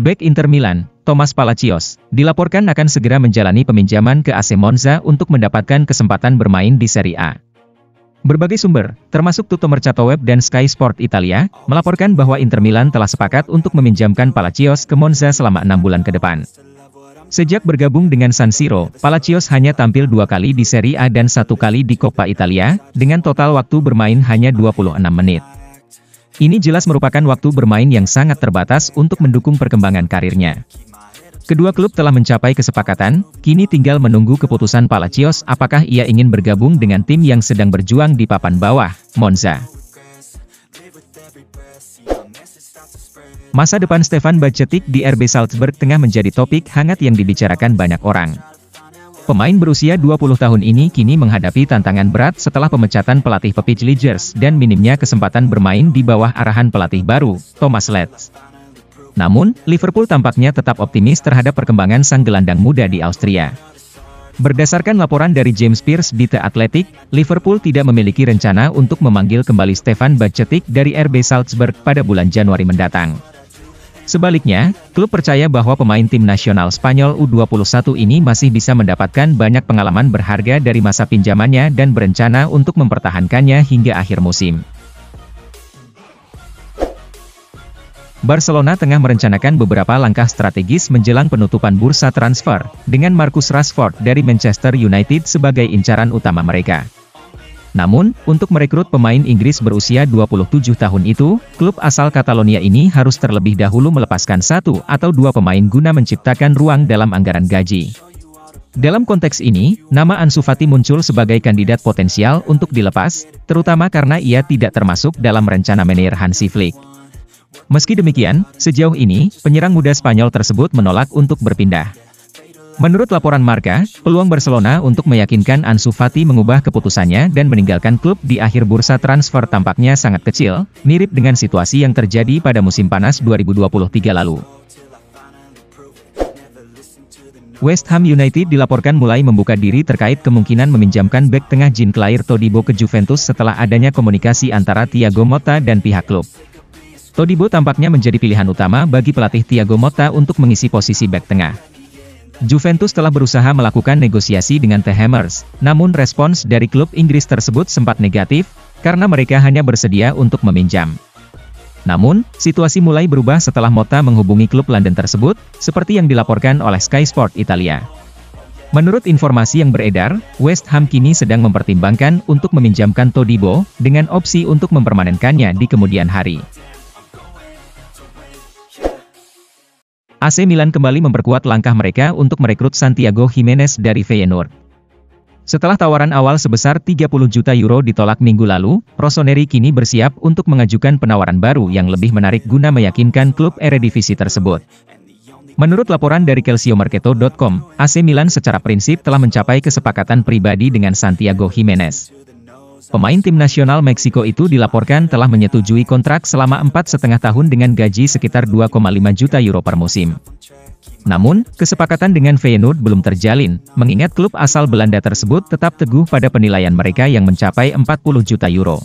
Bek Inter Milan, Thomas Palacios, dilaporkan akan segera menjalani peminjaman ke AC Monza untuk mendapatkan kesempatan bermain di Serie A. Berbagai sumber, termasuk Tuttomercato Web dan Sky Sport Italia, melaporkan bahwa Inter Milan telah sepakat untuk meminjamkan Palacios ke Monza selama 6 bulan ke depan. Sejak bergabung dengan San Siro, Palacios hanya tampil 2 kali di Serie A dan 1 kali di Coppa Italia, dengan total waktu bermain hanya 26 menit. Ini jelas merupakan waktu bermain yang sangat terbatas untuk mendukung perkembangan karirnya. Kedua klub telah mencapai kesepakatan, kini tinggal menunggu keputusan Palacios apakah ia ingin bergabung dengan tim yang sedang berjuang di papan bawah, Monza. Masa depan Stefan Bajcetic di RB Salzburg tengah menjadi topik hangat yang dibicarakan banyak orang. Pemain berusia 20 tahun ini kini menghadapi tantangan berat setelah pemecatan pelatih Pepich Lijers dan minimnya kesempatan bermain di bawah arahan pelatih baru, Thomas Letts. Namun, Liverpool tampaknya tetap optimis terhadap perkembangan sang gelandang muda di Austria. Berdasarkan laporan dari James Pearce di The Athletic, Liverpool tidak memiliki rencana untuk memanggil kembali Stefan Bajcetic dari RB Salzburg pada bulan Januari mendatang. Sebaliknya, klub percaya bahwa pemain tim nasional Spanyol U21 ini masih bisa mendapatkan banyak pengalaman berharga dari masa pinjamannya dan berencana untuk mempertahankannya hingga akhir musim. Barcelona tengah merencanakan beberapa langkah strategis menjelang penutupan bursa transfer, dengan Marcus Rashford dari Manchester United sebagai incaran utama mereka. Namun, untuk merekrut pemain Inggris berusia 27 tahun itu, klub asal Catalonia ini harus terlebih dahulu melepaskan 1 atau 2 pemain guna menciptakan ruang dalam anggaran gaji. Dalam konteks ini, nama Ansu Fati muncul sebagai kandidat potensial untuk dilepas, terutama karena ia tidak termasuk dalam rencana manajer Hansi Flick. Meski demikian, sejauh ini, penyerang muda Spanyol tersebut menolak untuk berpindah. Menurut laporan Marca, peluang Barcelona untuk meyakinkan Ansu Fati mengubah keputusannya dan meninggalkan klub di akhir bursa transfer tampaknya sangat kecil, mirip dengan situasi yang terjadi pada musim panas 2023 lalu. West Ham United dilaporkan mulai membuka diri terkait kemungkinan meminjamkan bek tengah Jean-Claire Todibo ke Juventus setelah adanya komunikasi antara Thiago Motta dan pihak klub. Todibo tampaknya menjadi pilihan utama bagi pelatih Thiago Motta untuk mengisi posisi bek tengah. Juventus telah berusaha melakukan negosiasi dengan The Hammers, namun respons dari klub Inggris tersebut sempat negatif, karena mereka hanya bersedia untuk meminjam. Namun, situasi mulai berubah setelah Motta menghubungi klub London tersebut, seperti yang dilaporkan oleh Sky Sport Italia. Menurut informasi yang beredar, West Ham kini sedang mempertimbangkan untuk meminjamkan Todibo, dengan opsi untuk mempermanenkannya di kemudian hari. AC Milan kembali memperkuat langkah mereka untuk merekrut Santiago Giménez dari Feyenoord. Setelah tawaran awal sebesar 30 juta euro ditolak minggu lalu, Rossoneri kini bersiap untuk mengajukan penawaran baru yang lebih menarik guna meyakinkan klub Eredivisie tersebut. Menurut laporan dari Calciomercato.com, AC Milan secara prinsip telah mencapai kesepakatan pribadi dengan Santiago Giménez. Pemain tim nasional Meksiko itu dilaporkan telah menyetujui kontrak selama 4,5 tahun dengan gaji sekitar 2,5 juta euro per musim. Namun, kesepakatan dengan Feyenoord belum terjalin, mengingat klub asal Belanda tersebut tetap teguh pada penilaian mereka yang mencapai 40 juta euro.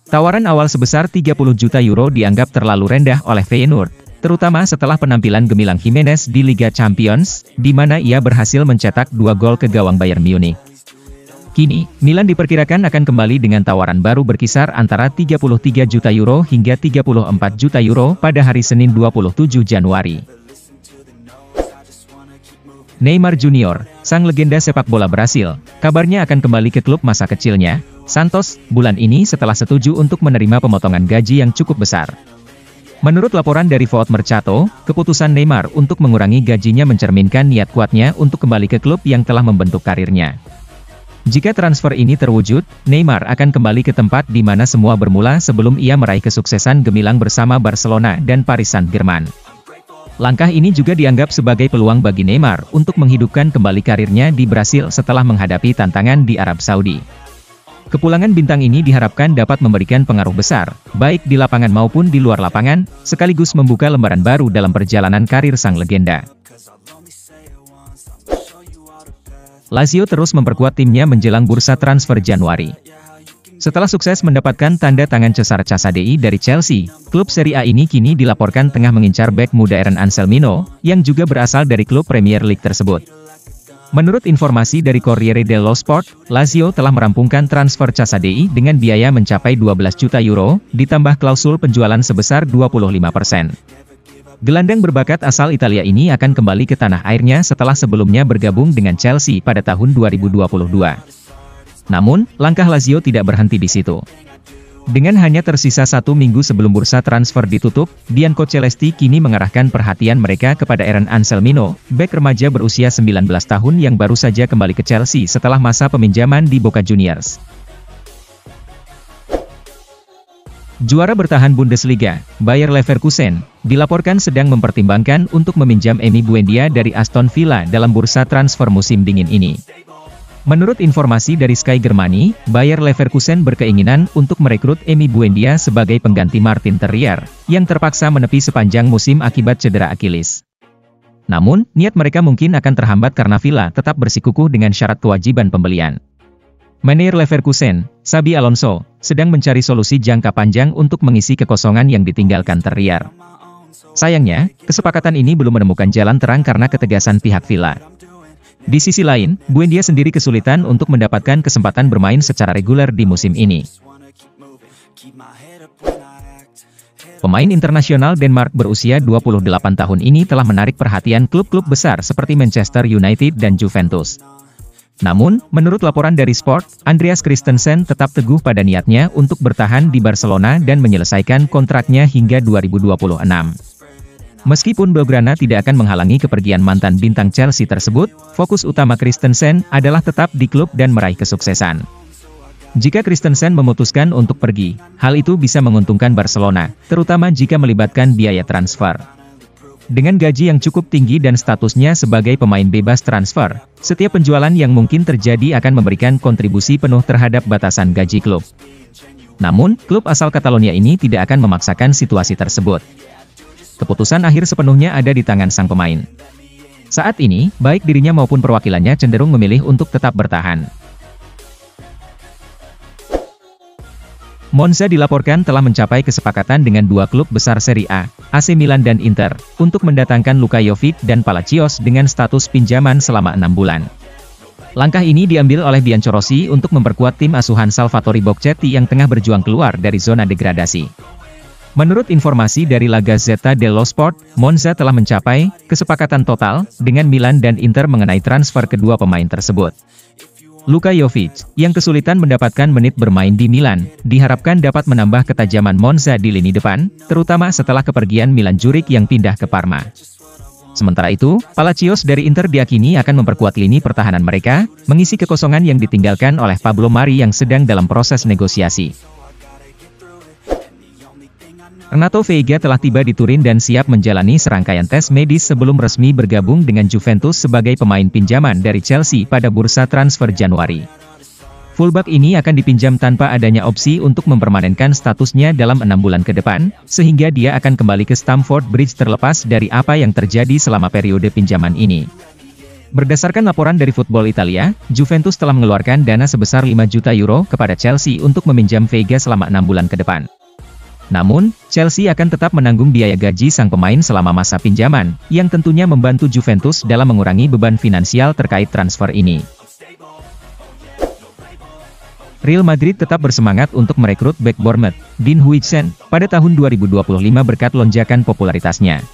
Tawaran awal sebesar 30 juta euro dianggap terlalu rendah oleh Feyenoord, terutama setelah penampilan gemilang Giménez di Liga Champions, di mana ia berhasil mencetak 2 gol ke gawang Bayern Munich. Kini, Milan diperkirakan akan kembali dengan tawaran baru berkisar antara 33 juta euro hingga 34 juta euro pada hari Senin 27 Januari. Neymar Junior, sang legenda sepak bola Brasil, kabarnya akan kembali ke klub masa kecilnya, Santos, bulan ini setelah setuju untuk menerima pemotongan gaji yang cukup besar. Menurut laporan dari Foot Mercato, keputusan Neymar untuk mengurangi gajinya mencerminkan niat kuatnya untuk kembali ke klub yang telah membentuk karirnya. Jika transfer ini terwujud, Neymar akan kembali ke tempat di mana semua bermula sebelum ia meraih kesuksesan gemilang bersama Barcelona dan Paris Saint-Germain. Langkah ini juga dianggap sebagai peluang bagi Neymar untuk menghidupkan kembali karirnya di Brasil setelah menghadapi tantangan di Arab Saudi. Kepulangan bintang ini diharapkan dapat memberikan pengaruh besar, baik di lapangan maupun di luar lapangan, sekaligus membuka lembaran baru dalam perjalanan karir sang legenda. Lazio terus memperkuat timnya menjelang bursa transfer Januari. Setelah sukses mendapatkan tanda tangan Cesar Casadei dari Chelsea, klub Serie A ini kini dilaporkan tengah mengincar bek muda Aaron Anselmino, yang juga berasal dari klub Premier League tersebut. Menurut informasi dari Corriere dello Sport, Lazio telah merampungkan transfer Casadei dengan biaya mencapai 12 juta euro, ditambah klausul penjualan sebesar 25%. Gelandang berbakat asal Italia ini akan kembali ke tanah airnya setelah sebelumnya bergabung dengan Chelsea pada tahun 2022. Namun, langkah Lazio tidak berhenti di situ. Dengan hanya tersisa 1 minggu sebelum bursa transfer ditutup, Biancocelesti kini mengarahkan perhatian mereka kepada Aaron Anselmino, bek remaja berusia 19 tahun yang baru saja kembali ke Chelsea setelah masa peminjaman di Boca Juniors. Juara bertahan Bundesliga, Bayer Leverkusen, dilaporkan sedang mempertimbangkan untuk meminjam Emi Buendia dari Aston Villa dalam bursa transfer musim dingin ini. Menurut informasi dari Sky Germany, Bayer Leverkusen berkeinginan untuk merekrut Emi Buendia sebagai pengganti Martin Terrier, yang terpaksa menepi sepanjang musim akibat cedera Achilles. Namun, niat mereka mungkin akan terhambat karena Villa tetap bersikukuh dengan syarat kewajiban pembelian. Manajer Leverkusen, Xabi Alonso, sedang mencari solusi jangka panjang untuk mengisi kekosongan yang ditinggalkan Terrier. Sayangnya, kesepakatan ini belum menemukan jalan terang karena ketegasan pihak Villa. Di sisi lain, Buendia sendiri kesulitan untuk mendapatkan kesempatan bermain secara reguler di musim ini. Pemain internasional Denmark berusia 28 tahun ini telah menarik perhatian klub-klub besar seperti Manchester United dan Juventus. Namun, menurut laporan dari Sport, Andreas Christensen tetap teguh pada niatnya untuk bertahan di Barcelona dan menyelesaikan kontraknya hingga 2026. Meskipun Blaugrana tidak akan menghalangi kepergian mantan bintang Chelsea tersebut, fokus utama Christensen adalah tetap di klub dan meraih kesuksesan. Jika Christensen memutuskan untuk pergi, hal itu bisa menguntungkan Barcelona, terutama jika melibatkan biaya transfer. Dengan gaji yang cukup tinggi dan statusnya sebagai pemain bebas transfer, setiap penjualan yang mungkin terjadi akan memberikan kontribusi penuh terhadap batasan gaji klub. Namun, klub asal Catalonia ini tidak akan memaksakan situasi tersebut. Keputusan akhir sepenuhnya ada di tangan sang pemain. Saat ini, baik dirinya maupun perwakilannya cenderung memilih untuk tetap bertahan. Monza dilaporkan telah mencapai kesepakatan dengan 2 klub besar Serie A, AC Milan dan Inter, untuk mendatangkan Luka Jovic dan Palacios dengan status pinjaman selama 6 bulan. Langkah ini diambil oleh Biancorossi untuk memperkuat tim asuhan Salvatore Bocchetti yang tengah berjuang keluar dari zona degradasi. Menurut informasi dari La Gazzetta dello Sport, Monza telah mencapai kesepakatan total dengan Milan dan Inter mengenai transfer kedua pemain tersebut. Luka Jovic, yang kesulitan mendapatkan menit bermain di Milan, diharapkan dapat menambah ketajaman Monza di lini depan, terutama setelah kepergian Milan Juric yang pindah ke Parma. Sementara itu, Palacios dari Inter diakini akan memperkuat lini pertahanan mereka, mengisi kekosongan yang ditinggalkan oleh Pablo Mari yang sedang dalam proses negosiasi. Renato Veiga telah tiba di Turin dan siap menjalani serangkaian tes medis sebelum resmi bergabung dengan Juventus sebagai pemain pinjaman dari Chelsea pada bursa transfer Januari. Fullback ini akan dipinjam tanpa adanya opsi untuk mempermanenkan statusnya dalam 6 bulan ke depan, sehingga dia akan kembali ke Stamford Bridge terlepas dari apa yang terjadi selama periode pinjaman ini. Berdasarkan laporan dari Football Italia, Juventus telah mengeluarkan dana sebesar 5 juta euro kepada Chelsea untuk meminjam Veiga selama 6 bulan ke depan. Namun, Chelsea akan tetap menanggung biaya gaji sang pemain selama masa pinjaman, yang tentunya membantu Juventus dalam mengurangi beban finansial terkait transfer ini. Real Madrid tetap bersemangat untuk merekrut bek Bournemouth, Dean Huijsen, pada tahun 2025 berkat lonjakan popularitasnya.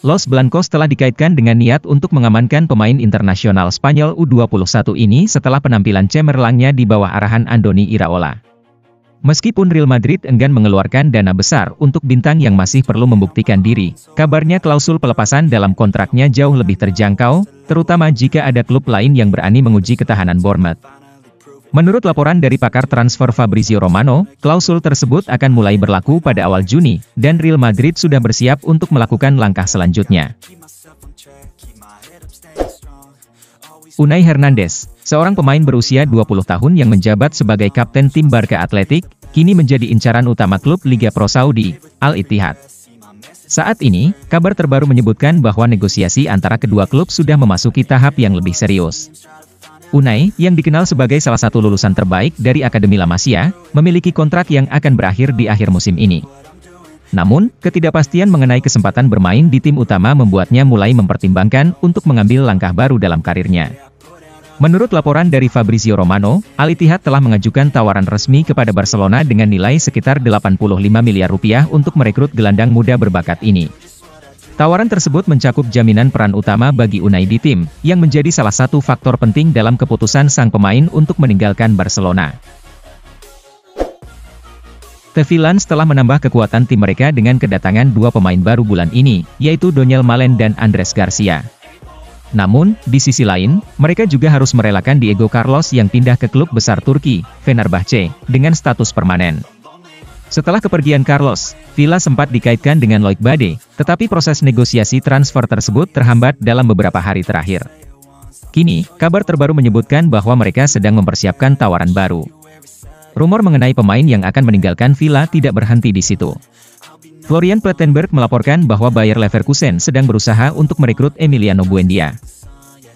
Los Blancos telah dikaitkan dengan niat untuk mengamankan pemain internasional Spanyol U21 ini setelah penampilan cemerlangnya di bawah arahan Andoni Iraola. Meskipun Real Madrid enggan mengeluarkan dana besar untuk bintang yang masih perlu membuktikan diri, kabarnya klausul pelepasan dalam kontraknya jauh lebih terjangkau, terutama jika ada klub lain yang berani menguji ketahanan Bournemouth. Menurut laporan dari pakar transfer Fabrizio Romano, klausul tersebut akan mulai berlaku pada awal Juni, dan Real Madrid sudah bersiap untuk melakukan langkah selanjutnya. Unai Hernandez, seorang pemain berusia 20 tahun yang menjabat sebagai kapten tim Barca Athletic, kini menjadi incaran utama klub Liga Pro Saudi, Al Ittihad. Saat ini, kabar terbaru menyebutkan bahwa negosiasi antara kedua klub sudah memasuki tahap yang lebih serius. Unai, yang dikenal sebagai salah satu lulusan terbaik dari Akademi La Masia, memiliki kontrak yang akan berakhir di akhir musim ini. Namun, ketidakpastian mengenai kesempatan bermain di tim utama membuatnya mulai mempertimbangkan untuk mengambil langkah baru dalam karirnya. Menurut laporan dari Fabrizio Romano, Al Ittihad telah mengajukan tawaran resmi kepada Barcelona dengan nilai sekitar 85 miliar rupiah untuk merekrut gelandang muda berbakat ini. Tawaran tersebut mencakup jaminan peran utama bagi Unai di tim, yang menjadi salah satu faktor penting dalam keputusan sang pemain untuk meninggalkan Barcelona. The Villans telah menambah kekuatan tim mereka dengan kedatangan dua pemain baru bulan ini, yaitu Donyell Malen dan Andrés Garcia. Namun, di sisi lain, mereka juga harus merelakan Diego Carlos yang pindah ke klub besar Turki, Fenerbahce, dengan status permanen. Setelah kepergian Carlos, Villa sempat dikaitkan dengan Loic Bade, tetapi proses negosiasi transfer tersebut terhambat dalam beberapa hari terakhir. Kini, kabar terbaru menyebutkan bahwa mereka sedang mempersiapkan tawaran baru. Rumor mengenai pemain yang akan meninggalkan Villa tidak berhenti di situ. Florian Plettenberg melaporkan bahwa Bayer Leverkusen sedang berusaha untuk merekrut Emiliano Buendia.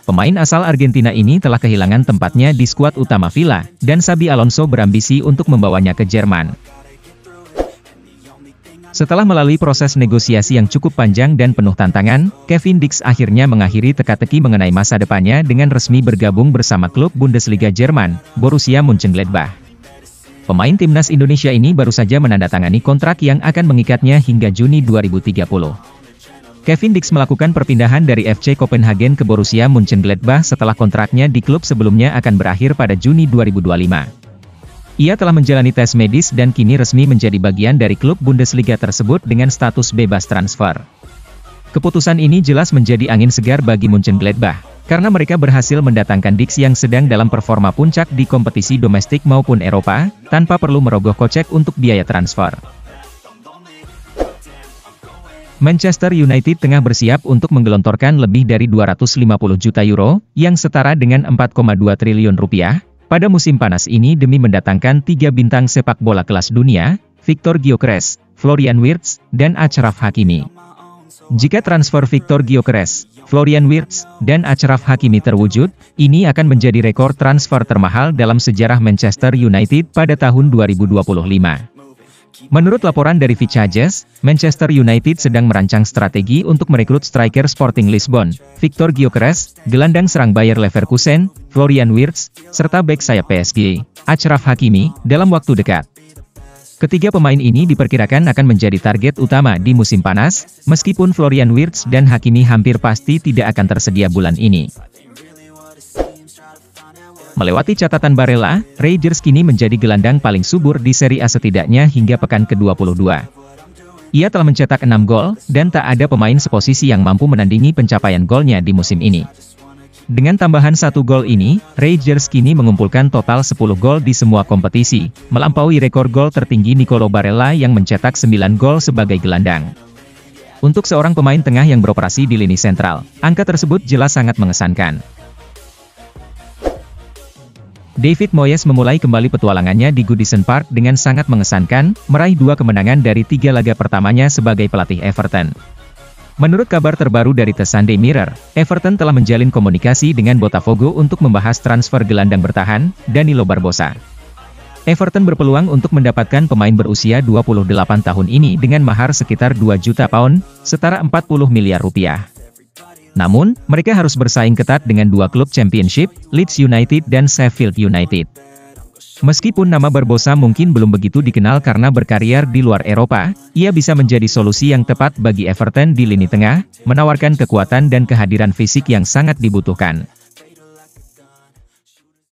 Pemain asal Argentina ini telah kehilangan tempatnya di skuad utama Villa, dan Xabi Alonso berambisi untuk membawanya ke Jerman. Setelah melalui proses negosiasi yang cukup panjang dan penuh tantangan, Kevin Dix akhirnya mengakhiri teka-teki mengenai masa depannya dengan resmi bergabung bersama klub Bundesliga Jerman, Borussia Mönchengladbach. Pemain timnas Indonesia ini baru saja menandatangani kontrak yang akan mengikatnya hingga Juni 2030. Kevin Dix melakukan perpindahan dari FC Copenhagen ke Borussia Mönchengladbach setelah kontraknya di klub sebelumnya akan berakhir pada Juni 2025. Ia telah menjalani tes medis dan kini resmi menjadi bagian dari klub Bundesliga tersebut dengan status bebas transfer. Keputusan ini jelas menjadi angin segar bagi Mönchengladbach, karena mereka berhasil mendatangkan Dix yang sedang dalam performa puncak di kompetisi domestik maupun Eropa, tanpa perlu merogoh kocek untuk biaya transfer. Manchester United tengah bersiap untuk menggelontorkan lebih dari 250 juta euro, yang setara dengan 4,2 triliun rupiah, pada musim panas ini demi mendatangkan 3 bintang sepak bola kelas dunia, Victor Gyökeres, Florian Wirtz, dan Achraf Hakimi. Jika transfer Victor Gyökeres, Florian Wirtz, dan Achraf Hakimi terwujud, ini akan menjadi rekor transfer termahal dalam sejarah Manchester United pada tahun 2025. Menurut laporan dari Vichages, Manchester United sedang merancang strategi untuk merekrut striker Sporting Lisbon, Victor Gyökeres, gelandang serang Bayer Leverkusen, Florian Wirtz, serta bek sayap PSG, Achraf Hakimi, dalam waktu dekat. Ketiga pemain ini diperkirakan akan menjadi target utama di musim panas, meskipun Florian Wirtz dan Hakimi hampir pasti tidak akan tersedia bulan ini. Melewati catatan Barella, Rangers kini menjadi gelandang paling subur di Serie A setidaknya hingga pekan ke-22. Ia telah mencetak 6 gol, dan tak ada pemain seposisi yang mampu menandingi pencapaian golnya di musim ini. Dengan tambahan 1 gol ini, Rangers kini mengumpulkan total 10 gol di semua kompetisi, melampaui rekor gol tertinggi Nicolo Barella yang mencetak 9 gol sebagai gelandang. Untuk seorang pemain tengah yang beroperasi di lini sentral, angka tersebut jelas sangat mengesankan. David Moyes memulai kembali petualangannya di Goodison Park dengan sangat mengesankan, meraih 2 kemenangan dari 3 laga pertamanya sebagai pelatih Everton. Menurut kabar terbaru dari The Sunday Mirror, Everton telah menjalin komunikasi dengan Botafogo untuk membahas transfer gelandang bertahan, Danilo Barbosa. Everton berpeluang untuk mendapatkan pemain berusia 28 tahun ini dengan mahar sekitar 2 juta pound, setara 40 miliar rupiah. Namun, mereka harus bersaing ketat dengan 2 klub Championship, Leeds United dan Sheffield United. Meskipun nama Barbosa mungkin belum begitu dikenal karena berkarier di luar Eropa, ia bisa menjadi solusi yang tepat bagi Everton di lini tengah, menawarkan kekuatan dan kehadiran fisik yang sangat dibutuhkan.